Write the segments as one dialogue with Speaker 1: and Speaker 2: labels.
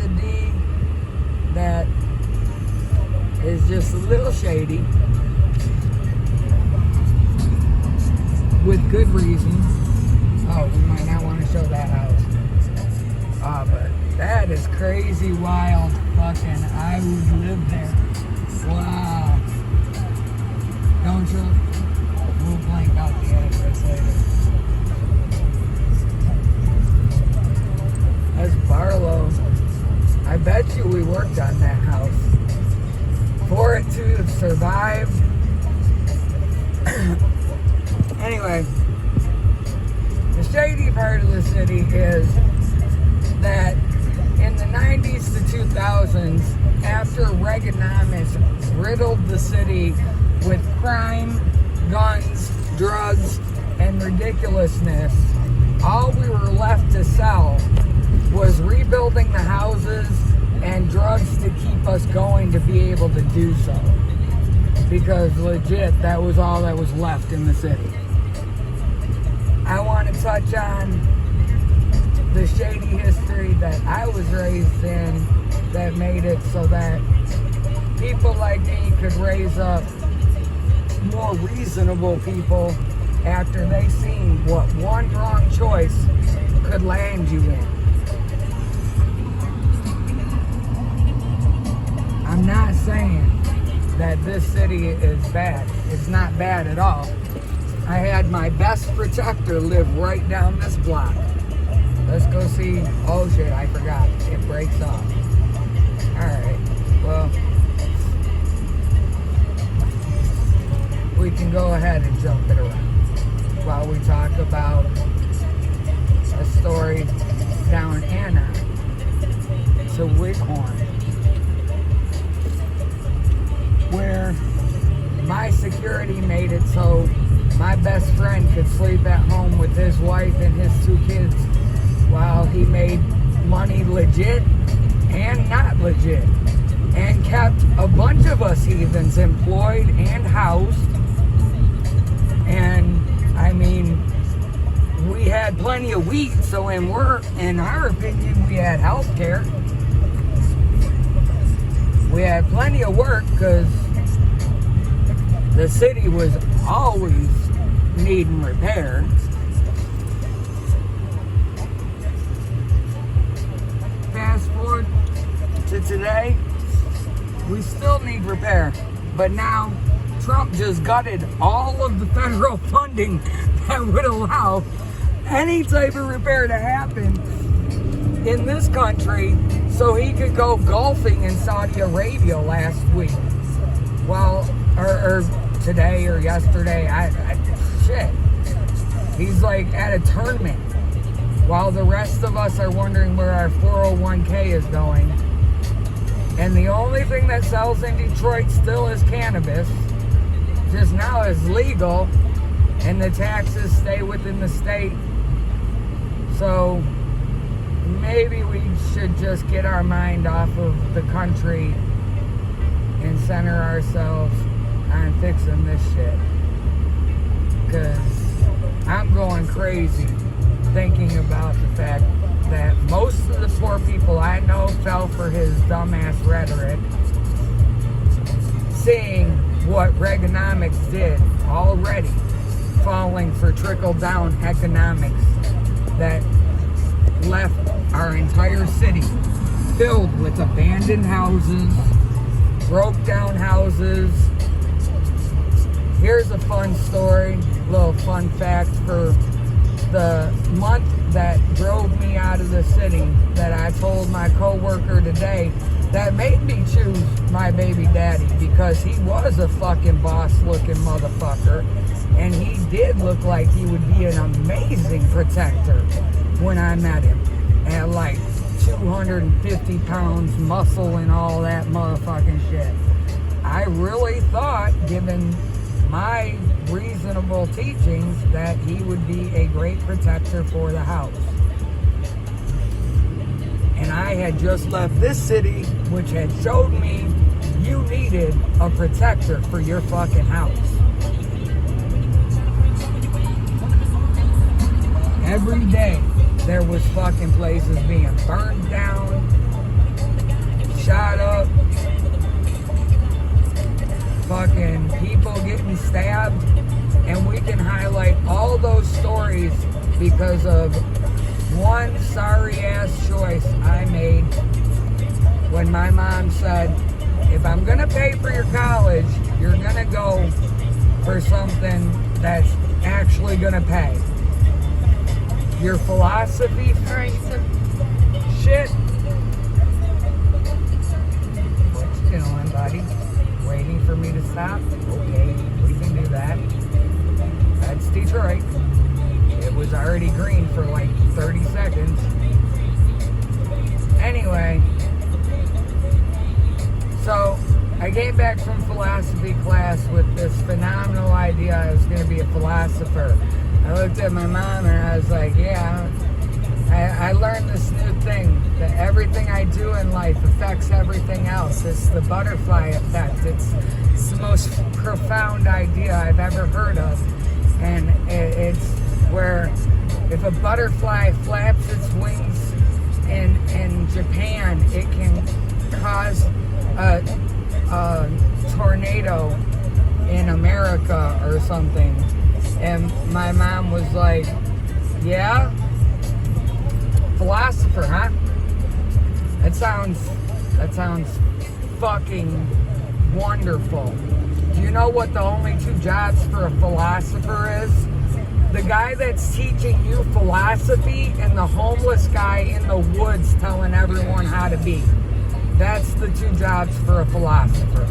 Speaker 1: entity that is just a little shady with good reason. Oh, we might not want to show that house. But that is crazy wild. Fucking, I would live there. Wow. Don't you? We'll blank out the address later. That's Barlow. I bet you we worked on that house. For it to have survived. Anyway, the shady part of the city is that in the 90s to 2000s, after Reaganomics riddled the city with crime, guns, drugs, and ridiculousness, all we were left to sell was rebuilding the houses and drugs to keep us going to be able to do so. Because legit, that was all that was left in the city. I want to touch on the shady history that I was raised in that made it so that people like me could raise up more reasonable people after they seen what one wrong choice could land you in. I'm not saying that this city is bad. It's not bad at all. I had my best protector live right down this block. Let's go see. Oh shit, I forgot. It breaks off. Alright, well, we can go ahead and jump it around while we talk about a story down Anna to Wighorn, where my security made it so my best friend could sleep at home with his wife and his 2 kids while he made money legit and not legit, and kept a bunch of us heathens employed and housed. And I mean, we had plenty of weed, so in our opinion, we had health care. We had plenty of work because the city was always needing repair. Fast forward to today, we still need repair, but now Trump just gutted all of the federal funding that would allow any type of repair to happen in this country, so he could go golfing in Saudi Arabia last week. Well, or today or yesterday, shit. He's like at a tournament while the rest of us are wondering where our 401k is going. And the only thing that sells in Detroit still is cannabis. Just now it's legal and the taxes stay within the state. So maybe we should just get our mind off of the country and center ourselves on fixing this shit. Because I'm going crazy thinking about the fact that most of the poor people I know fell for his dumbass rhetoric, seeing what Reaganomics did already, falling for trickle-down economics that left our entire city filled with abandoned houses, broke-down houses. Here's a fun story, little fun fact for the month that drove me out of the city that I told my coworker today that made me choose my baby daddy, because he was a fucking boss-looking motherfucker, and he did look like he would be an amazing protector when I met him at like 250 pounds muscle and all that motherfucking shit. I really thought, given my reasonable teachings, that he would be a great protector for the house. And I had just left this city, which had showed me you needed a protector for your fucking house. Every day there was fucking places being burned down, shot up, fucking people getting stabbed, and we can highlight all those stories because of one sorry ass choice I made when my mom said, if I'm gonna pay for your college, you're gonna go for something that's actually gonna pay. Your philosophy shit. What you doing, buddy? Waiting for me to stop? Okay, we can do that. That's Detroit. It was already green for like 30 seconds. Anyway, so I came back from philosophy class with this phenomenal idea I was going to be a philosopher. I looked at my mom and I was like, yeah, I learned this new thing, that everything I do in life affects everything else. It's the butterfly effect. It's the most profound idea I've ever heard of. And it's where if a butterfly flaps its wings in Japan, it can cause a tornado in America or something. And my mom was like, yeah? Philosopher, huh? That sounds fucking wonderful. Do you know what the only two jobs for a philosopher is? The guy that's teaching you philosophy and the homeless guy in the woods telling everyone how to be. That's the two jobs for a philosopher.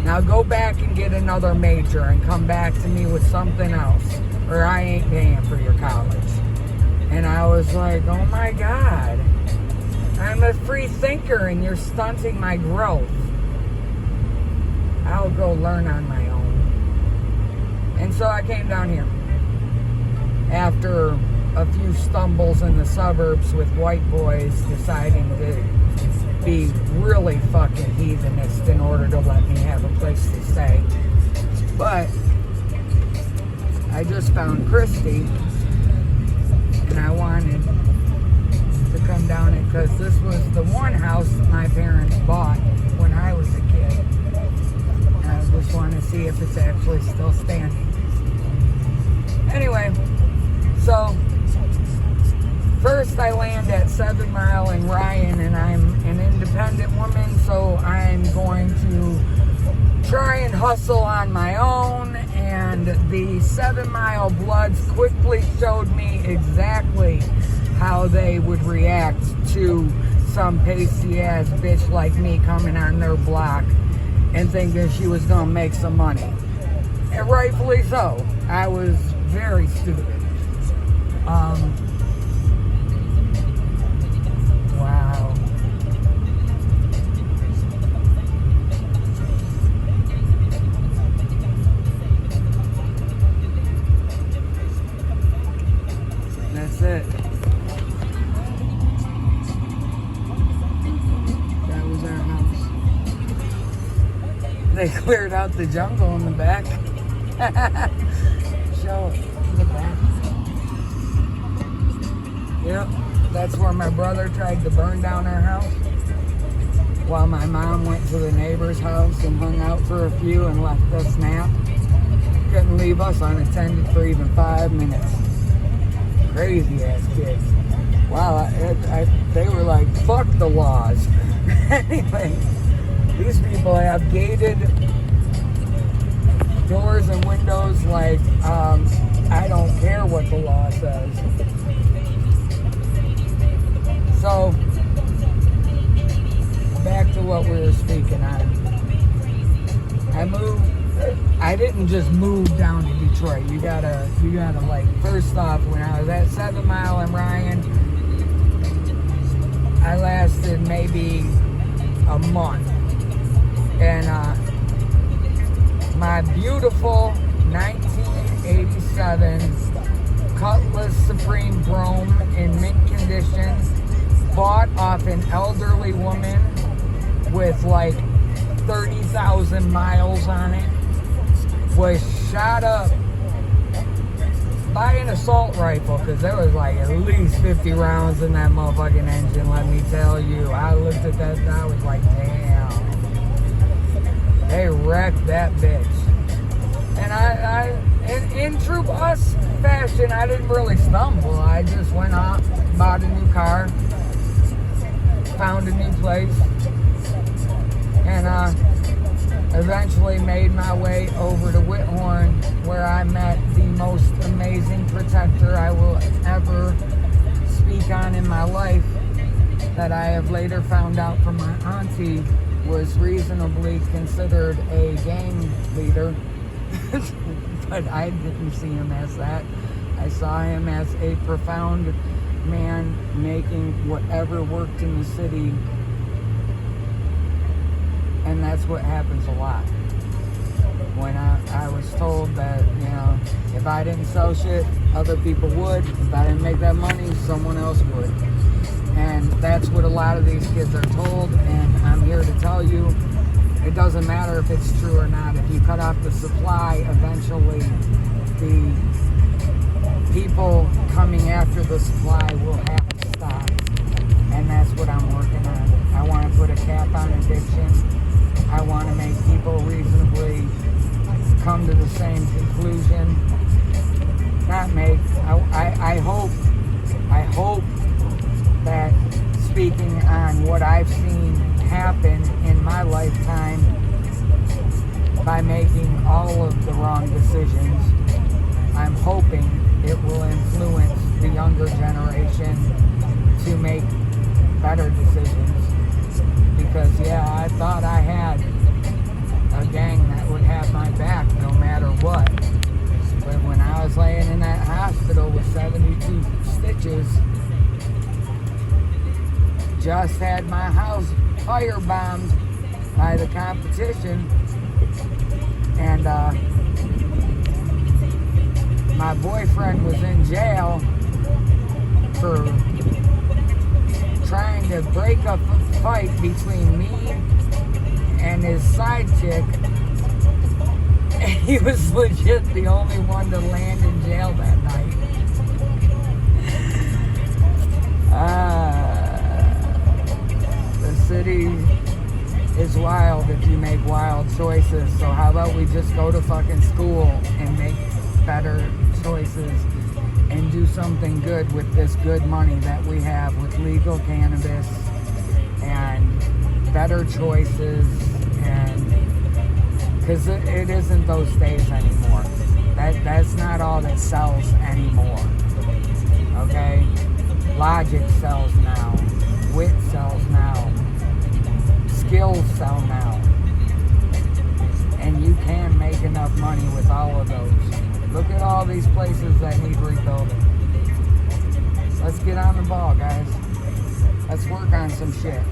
Speaker 1: Now go back and get another major and come back to me with something else, or I ain't paying for your college. And I was like, oh my God, I'm a free thinker and you're stunting my growth. I'll go learn on my own. And so I came down here after a few stumbles in the suburbs with white boys deciding to be really fucking heathenist in order to let me have a place to stay. But I just found Christy, and I wanted to come down it because this was the one house that my parents bought when I was a kid. And I just want to see if it's actually still standing. Anyway, so first I land at 7 Mile in Ryan, and I'm an independent woman, so I'm going to try and hustle on my own. And the 7 Mile Bloods quickly showed me exactly how they would react to some pasty ass bitch like me coming on their block and thinking she was gonna make some money. And rightfully so. I was very stupid. Wow. That's it. That was our house. They cleared out the jungle in the back. Show it in the back. Yep, that's where my brother tried to burn down our house, while my mom went to the neighbor's house and hung out for a few and left us nap. Couldn't leave us unattended for even 5 minutes. Crazy ass kids. Wow, they were like, fuck the laws. Anyway, these people have gated doors and windows like, I don't care what the law says. So, back to what we were speaking on. I didn't just move down to Detroit. You gotta like, first off, when I was at 7 Mile in Ryan, I lasted maybe a month. And my beautiful 1987 Cutlass Supreme Chrome in mint condition, bought off an elderly woman with like 30,000 miles on it, was shot up buy an assault rifle, because there was like at least 50 rounds in that motherfucking engine, let me tell you. I looked at that and I was like, damn. They wrecked that bitch. And in true us fashion, I didn't really stumble. I just went out, bought a new car, found a new place, and eventually made my way over to Whithorn, where I met the most amazing protector I will ever speak on in my life, that I have later found out from my auntie was reasonably considered a gang leader. But I didn't see him as that. I saw him as a profound man making whatever worked in the city. And that's what happens a lot. When I was told that, you know, if I didn't sell shit, other people would. If I didn't make that money, someone else would. And that's what a lot of these kids are told. And I'm here to tell you, it doesn't matter if it's true or not. If you cut off the supply, eventually the people coming after the supply will have to stop. And that's what I'm working on. I want to put a cap on addiction. I want to make people reasonably come to the same conclusion. Not make. I hope that speaking on what I've seen happen in my lifetime by making all of the wrong decisions, I'm hoping it will influence the younger generation to make better decisions. Because yeah, I thought I had a gang that would have my back no matter what. But when I was laying in that hospital with 72 stitches, just had my house firebombed by the competition, and my boyfriend was in jail for trying to break up a fight between me and his side chick. He was legit the only one to land in jail that night. The city is wild if you make wild choices. So how about we just go to fucking school and make better choices and do something good with this good money that we have with legal cannabis and better choices, and because it isn't those days anymore. That's not all that sells anymore. Okay? Logic sells now. Wit sells now. Skills sell now. And you can make enough money with all of those. Look at all these places that need rebuilding. Let's get on the ball, guys. Let's work on some shit.